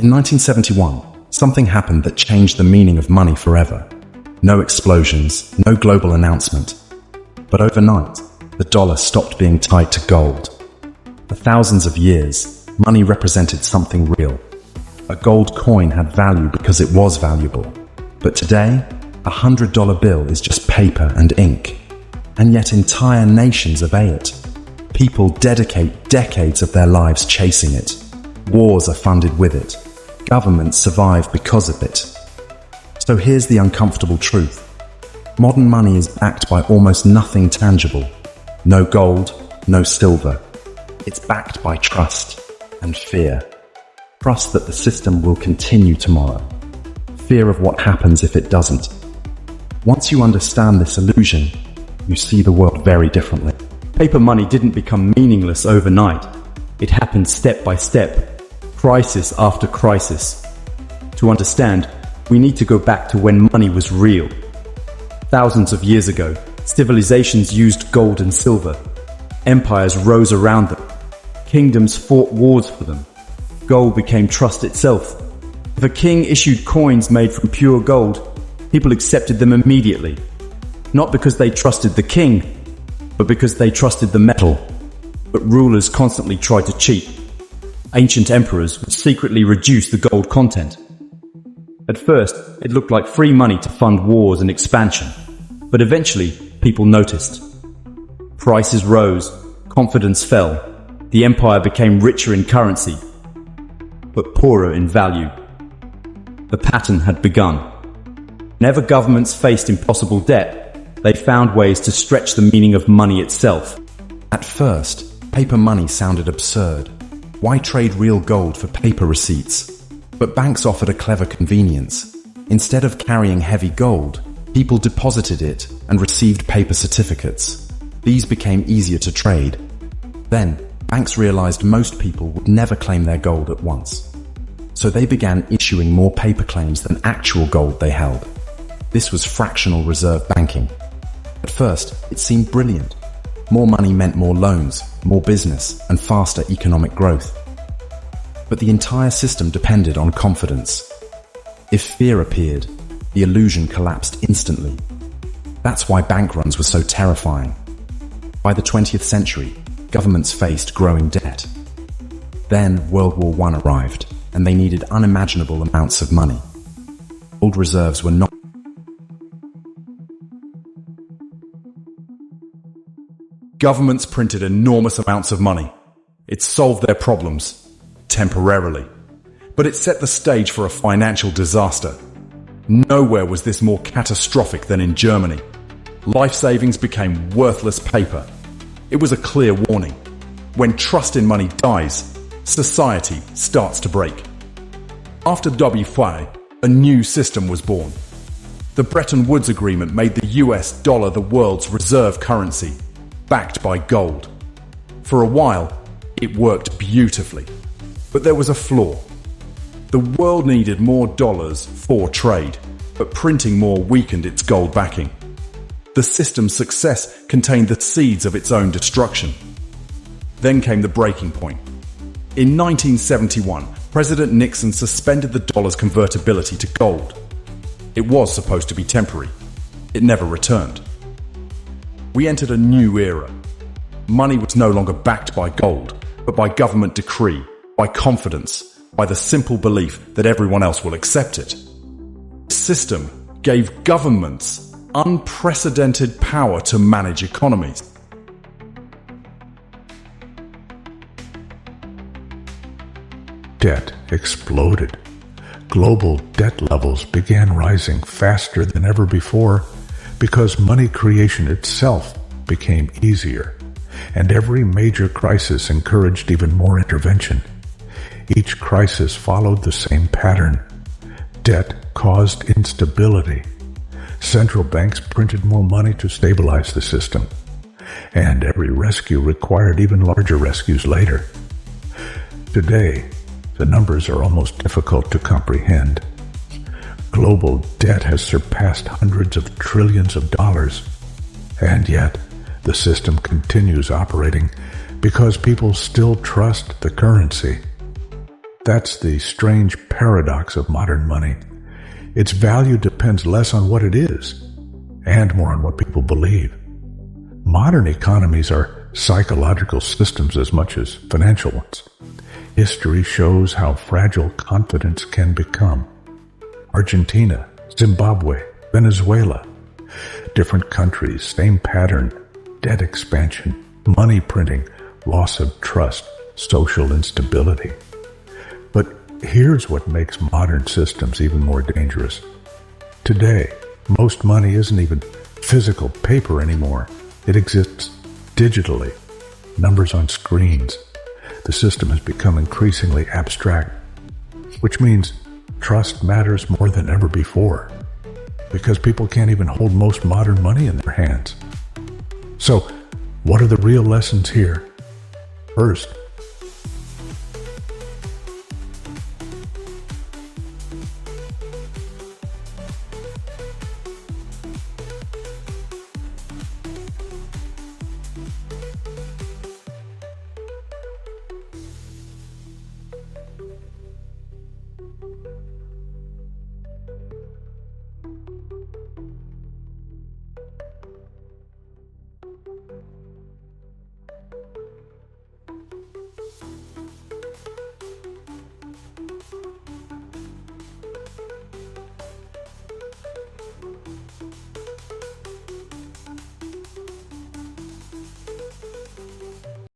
In 1971, something happened that changed the meaning of money forever. No explosions, no global announcement. But overnight, the dollar stopped being tied to gold. For thousands of years, money represented something real. A gold coin had value because it was valuable. But today, a $100 bill is just paper and ink. And yet entire nations obey it. People dedicate decades of their lives chasing it. Wars are funded with it. Governments survive because of it. So here's the uncomfortable truth. Modern money is backed by almost nothing tangible. No gold, no silver. It's backed by trust and fear. Trust that the system will continue tomorrow. Fear of what happens if it doesn't. Once you understand this illusion, you see the world very differently. Paper money didn't become meaningless overnight. It happened step by step, crisis after crisis. To understand, we need to go back to when money was real. Thousands of years ago, civilizations used gold and silver. Empires rose around them. Kingdoms fought wars for them. Gold became trust itself. If a king issued coins made from pure gold, people accepted them immediately. Not because they trusted the king, but because they trusted the metal. But rulers constantly tried to cheat. Ancient emperors would secretly reduce the gold content. At first, it looked like free money to fund wars and expansion. But eventually, people noticed. Prices rose, confidence fell. The empire became richer in currency, but poorer in value. The pattern had begun. Whenever governments faced impossible debt, they found ways to stretch the meaning of money itself. At first, paper money sounded absurd. Why trade real gold for paper receipts? But banks offered a clever convenience. Instead of carrying heavy gold, people deposited it and received paper certificates. These became easier to trade. Then, banks realized most people would never claim their gold at once. So they began issuing more paper claims than actual gold they held. This was fractional reserve banking. At first, it seemed brilliant. More money meant more loans, more business, and faster economic growth. But the entire system depended on confidence. If fear appeared, the illusion collapsed instantly. That's why bank runs were so terrifying. By the 20th century, governments faced growing debt. Then World War I arrived, and they needed unimaginable amounts of money. Gold reserves were not. Governments printed enormous amounts of money. It solved their problems, temporarily. But it set the stage for a financial disaster. Nowhere was this more catastrophic than in Germany. Life savings became worthless paper. It was a clear warning. When trust in money dies, society starts to break. After WFI, a new system was born. The Bretton Woods Agreement made the US dollar the world's reserve currency, backed by gold. For a while, it worked beautifully. But there was a flaw. The world needed more dollars for trade, but printing more weakened its gold backing. The system's success contained the seeds of its own destruction. Then came the breaking point. In 1971, President Nixon suspended the dollar's convertibility to gold. It was supposed to be temporary. It never returned. We entered a new era. Money was no longer backed by gold, but by government decree, by confidence, by the simple belief that everyone else will accept it. The system gave governments unprecedented power to manage economies. Debt exploded. Global debt levels began rising faster than ever before because money creation itself became easier, and every major crisis encouraged even more intervention. Each crisis followed the same pattern. Debt caused instability. Central banks printed more money to stabilize the system, and every rescue required even larger rescues later. Today, the numbers are almost difficult to comprehend. Global debt has surpassed hundreds of trillions of dollars, and yet the system continues operating because people still trust the currency. that's the strange paradox of modern money. Its value depends less on what it is and more on what people believe. Modern economies are psychological systems as much as financial ones. History shows how fragile confidence can become. Argentina, Zimbabwe, Venezuela. Different countries, same pattern. Debt expansion, money printing, loss of trust, social instability. But here's what makes modern systems even more dangerous. Today, most money isn't even physical paper anymore. It exists digitally, numbers on screens. The system has become increasingly abstract, which means trust matters more than ever before, because people can't even hold most modern money in their hands. So, what are the real lessons here? First,